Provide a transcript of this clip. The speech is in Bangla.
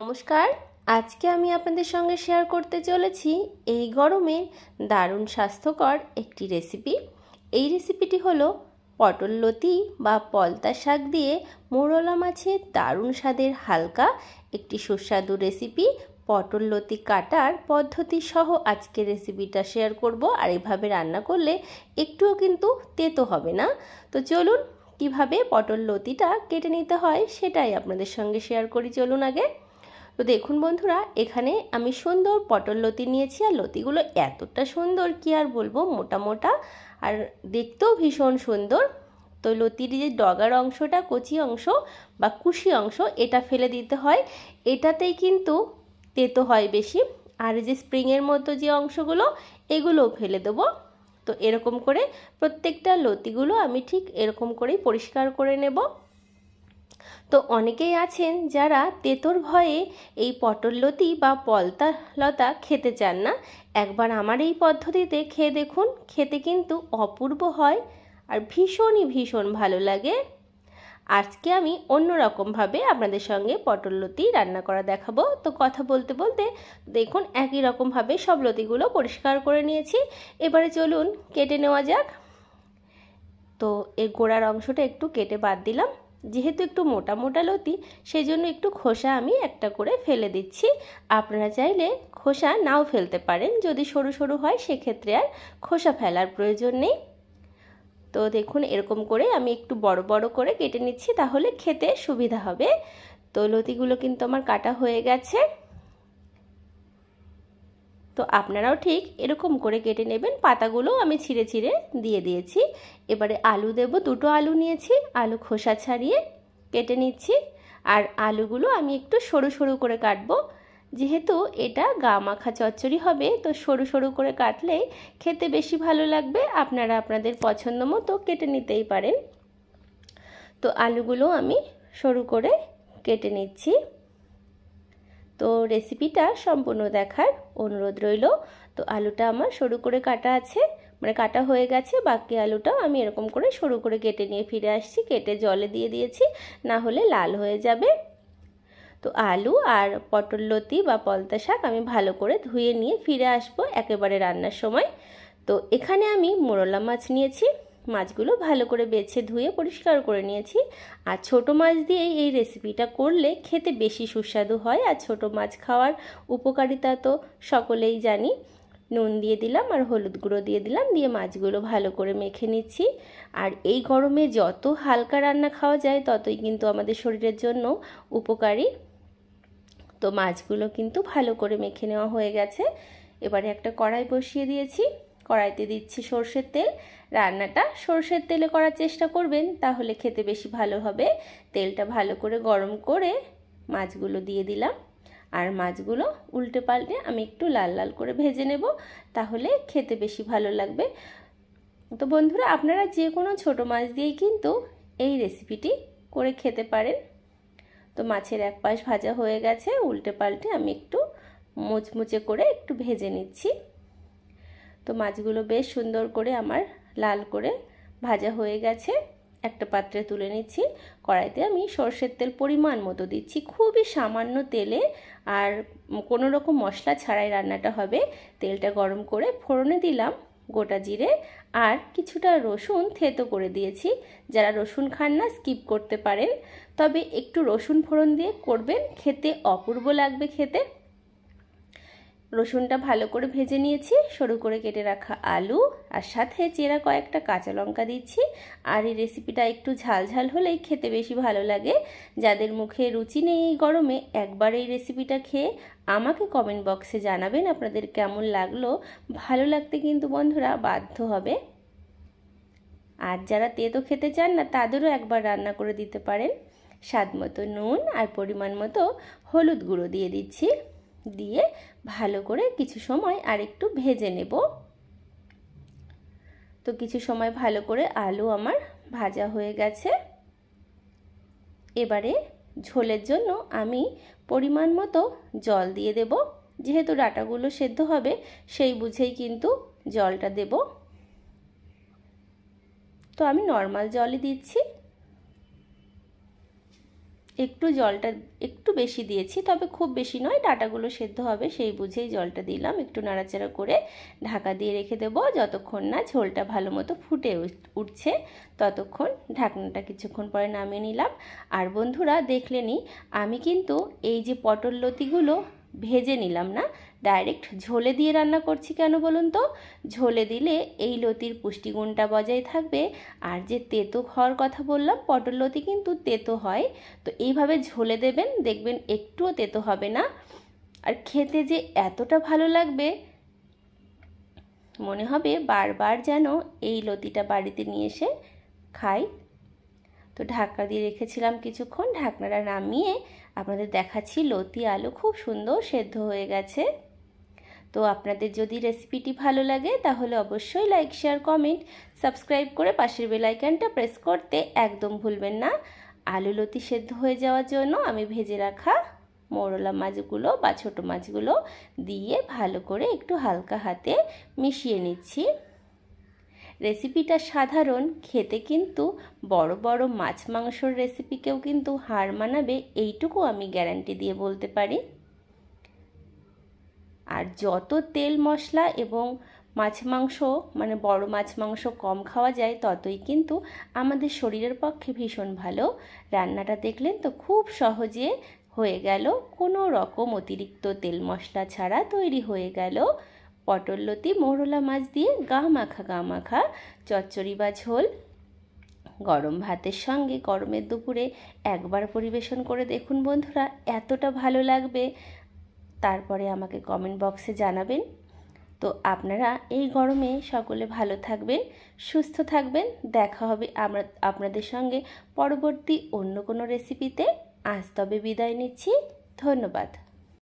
নমস্কার। আজকে আমি আপনাদের সঙ্গে শেয়ার করতে চলেছি এই গরমে দারুণ স্বাস্থ্যকর একটি রেসিপি। এই রেসিপিটি হলো পটল লতি বা পলতা শাক দিয়ে মোরলা মাছের দারুণ স্বাদের হালকা একটি সুস্বাদু রেসিপি। পটল লতি কাটার পদ্ধতি সহ আজকে রেসিপিটা শেয়ার করব, আর এভাবে রান্না করলে একটুও কিন্তু তেতো হবে না। তো চলুন কিভাবে পটল লতিটা কেটে নিতে হয় সেটাই আপনাদের সঙ্গে শেয়ার করি। চলুন আগে। তো দেখুন বন্ধুরা, এখানে আমি সুন্দর পটল লতি নিয়েছি, আর লতিগুলো এতটা সুন্দর কি আর বলবো, মোটা মোটা আর দেখতেও ভীষণ সুন্দর। তো লতির যে ডগার অংশটা, কচি অংশ বা কুশি অংশ, এটা ফেলে দিতে হয়। এটাতেই কিন্তু তেতো হয় বেশি। আর যে স্প্রিংয়ের মতো যে অংশগুলো, এগুলোও ফেলে দেবো। তো এরকম করে প্রত্যেকটা লতিগুলো আমি ঠিক এরকম করেই পরিষ্কার করে নেব। তো অনেকেই আছেন যারা তেতোর ভয়ে এই পটল লতি বা পলতা লতা খেতে চান না। একবার আমার এই পদ্ধতিতে খেয়ে দেখুন, খেতে কিন্তু অপূর্ব হয় আর ভীষণ ভালো লাগে। আজকে আমি অন্যরকমভাবে আপনাদের সঙ্গে পটল লতি রান্না করা দেখাবো। তো কথা বলতে বলতে দেখুন একই রকমভাবে সব লতিগুলো পরিষ্কার করে নিয়েছি। এবারে চলুন কেটে নেওয়া যাক। তো এর গোড়ার অংশটা একটু কেটে বাদ দিলাম। যেহেতু একটু মোটা মোটা লতি, সেই জন্য একটু খোসা আমি একটা করে ফেলে দিচ্ছি। আপনারা চাইলে খোসা নাও ফেলতে পারেন, যদি সরু সরু হয় সেক্ষেত্রে আর খোসা ফেলার প্রয়োজন নেই। তো দেখুন এরকম করে আমি একটু বড় বড় করে কেটে নিচ্ছি, তাহলে খেতে সুবিধা হবে। তো লতিগুলো কিন্তু আমার কাটা হয়ে গেছে। তো আপনারাও ঠিক এরকম করে কেটে নেবেন। পাতাগুলো আমি ছিঁড়ে ছিঁড়ে দিয়ে দিয়েছি। এবারে আলু দেব, দুটো আলু নিয়েছি, আলু খোসা ছাড়িয়ে কেটে নিচ্ছি। আর আলুগুলো আমি একটু সরু সরু করে কাটবো, যেহেতু এটা গা মাখা চচ্চড়ি হবে। তো সরু সরু করে কাটলেই খেতে বেশি ভালো লাগবে। আপনারা আপনাদের পছন্দ মতো কেটে নিতেই পারেন। তো আলুগুলো আমি সরু করে কেটে নিচ্ছি। তো রেসিপিটা সম্পূর্ণ দেখার অনুরোধ রইল। তো আলুটা আমার সরু করে কাটা আছে, মানে কাটা হয়ে গেছে। বাকি আলুটাও আমি এরকম করে সরু করে কেটে নিয়ে ফিরে আসছি। কেটে জলে দিয়ে দিয়েছি, না হলে লাল হয়ে যাবে। তো আলু আর পটল লতি বা পলতা শাক আমি ভালো করে ধুয়ে নিয়ে ফিরে আসবো একেবারে রান্নার সময়। তো এখানে আমি মোরলা মাছ নিয়েছি। মাছগুলো ভালো করে বেছে ধুয়ে পরিষ্কার করে নিয়েছি। আর ছোট মাছ দিয়ে এই রেসিপিটা করলে খেতে বেশি সুস্বাদু হয়। আর ছোট মাছ খাওয়ার উপকারিতা তো সকলেই জানি। নুন দিয়ে দিলাম আর হলুদ গুঁড়ো দিয়ে দিলাম, দিয়ে মাছগুলো ভালো করে মেখে নিচ্ছি। আর এই গরমে যত হালকা রান্না খাওয়া যায় ততই কিন্তু আমাদের শরীরের জন্য উপকারী। তো মাছগুলো কিন্তু ভালো করে মেখে নেওয়া হয়ে গেছে। এবারে একটা কড়াই বসিয়ে দিয়েছি। কড়াইতে দিচ্ছি সর্ষের তেল। রান্নাটা সর্ষের তেলে করার চেষ্টা করবেন, তাহলে খেতে বেশি ভালো হবে। তেলটা ভালো করে গরম করে মাছগুলো দিয়ে দিলাম। আর মাছগুলো উল্টে পাল্টে আমি একটু লাল লাল করে ভেজে নেব, তাহলে খেতে বেশি ভালো লাগবে। তো বন্ধুরা, আপনারা যে কোনো ছোটো মাছ দিয়েই কিন্তু এই রেসিপিটি করে খেতে পারেন। তো মাছের এক পাশ ভাজা হয়ে গেছে, উল্টে পাল্টে আমি একটু মুচমুচে করে একটু ভেজে নিচ্ছি। তো মাছগুলো বেশ সুন্দর করে আমার লাল করে ভাজা হয়ে গেছে। একটা পাত্রে তুলে নিচ্ছি। কড়াইতে আমি সর্ষের তেল পরিমাণ মতো দিচ্ছি, খুবই সামান্য তেলে, আর কোনো রকম মশলা ছাড়াই রান্নাটা হবে। তেলটা গরম করে ফোড়নে দিলাম গোটা জিরে আর কিছুটা রসুন থেতো করে দিয়েছি। যারা রসুন খান না স্কিপ করতে পারেন, তবে একটু রসুন ফোড়ন দিয়ে করবেন, খেতে অপূর্ব লাগবে খেতে। রসুনটা ভালো করে ভেজে নিয়েছি। সরু করে কেটে রাখা আলু আর সাথে চেরা কয়েকটা কাঁচা লঙ্কা দিচ্ছি। আর এই রেসিপিটা একটু ঝাল ঝাল হলেই খেতে বেশি ভালো লাগে। যাদের মুখে রুচি নেই এই গরমে, একবার এই রেসিপিটা খেয়ে আমাকে কমেন্ট বক্সে জানাবেন আপনাদের কেমন লাগলো। ভালো লাগতে কিন্তু বন্ধুরা বাধ্য হবে। আর যারা তেতো খেতে চান না, তাদেরও একবার রান্না করে দিতে পারেন। স্বাদ মতো নুন আর পরিমাণ মতো হলুদ গুঁড়ো দিয়ে দিচ্ছি। দিয়ে ভালো করে কিছু সময় আর একটু ভেজে নেব। তো কিছু সময় ভালো করে আলু আমার ভাজা হয়ে গেছে। এবারে ঝোলের জন্য আমি পরিমাণ মতো জল দিয়ে দেব। যেহেতু ডাঁটাগুলো সেদ্ধ হবে, সেই বুঝেই কিন্তু জলটা দেব। তো আমি নর্মাল জলই দিচ্ছি। একটু জলটা একটু বেশি দিয়েছি, তবে খুব বেশি নয়, ডাঁটাগুলো সেদ্ধ হবে সেই বুঝেই জলটা দিলাম। একটু নাড়াচাড়া করে ঢাকা দিয়ে রেখে দেবো যতক্ষণ না ঝোলটা ভালো মতো ফুটে উঠছে, ততক্ষণ ঢাকনাটা কিছুক্ষণ পরে নামিয়ে নিলাম। আর বন্ধুরা দেখলেনই আমি কিন্তু এই যে পটল লতিগুলো ভেজে নিলাম না, ডাইরেক্ট ঝোলে দিয়ে রান্না করছি। কেন বলুন তো? ঝোলে দিলে এই লতির পুষ্টিগুণটা বজায় থাকবে। আর যে তেতো হওয়ার কথা বললাম, পটল লতি কিন্তু তেতো হয়, তো এইভাবে ঝোলে দেবেন, দেখবেন একটুও তেতো হবে না। আর খেতে যে এতটা ভালো লাগবে, মনে হবে বারবার যেন এই লতিটা বাড়িতে নিয়ে এসে খাই। তো ঢাকা দিয়ে রেখেছিলাম কিছুক্ষণ, ঢাকনাটা নামিয়ে আপনাদের দেখাচ্ছি লতি আলু খুব সুন্দর সেদ্ধ হয়ে গেছে। তো আপনাদের যদি রেসিপিটি ভালো লাগে তাহলে অবশ্যই লাইক, শেয়ার, কমেন্ট, সাবস্ক্রাইব করে পাশের বেল আইকনটা প্রেস করতে একদম ভুলবেন না। আলু লতি সেদ্ধ হয়ে যাওয়ার জন্য আমি ভেজে রাখা মৌরলা মাছগুলো বা ছোটো মাছগুলো দিয়ে ভালো করে একটু হালকা হাতে মিশিয়ে নিচ্ছি। রেসিপিটা সাধারণ, খেতে কিন্তু বড় বড় মাছ মাংসর রেসিপিকেও কিন্তু হার মানাবে, এইটুকু আমি গ্যারান্টি দিয়ে বলতে পারি। আর যত তেল মশলা এবং মাছ মাংস মানে বড় মাছ মাংস কম খাওয়া যায়, ততই কিন্তু আমাদের শরীরের পক্ষে ভীষণ ভালো। রান্নাটা দেখলেন তো খুব সহজে হয়ে গেল, কোনো রকম অতিরিক্ত তেল মশলা ছাড়া তৈরি হয়ে গেল পটল লতি মৌরলা মাছ দিয়ে গা মাখা চচ্চড়ি বা ঝোল। গরম ভাতের সঙ্গে গরমের দুপুরে একবার পরিবেশন করে দেখুন বন্ধুরা, এতটা ভালো লাগবে। তারপরে আমাকে কমেন্ট বক্সে জানাবেন। তো আপনারা এই গরমে সকলে ভালো থাকবেন, সুস্থ থাকবেন। দেখা হবে আপনাদের সঙ্গে পরবর্তী অন্য কোনো রেসিপিতে। আজ তবে বিদায় নিচ্ছি, ধন্যবাদ।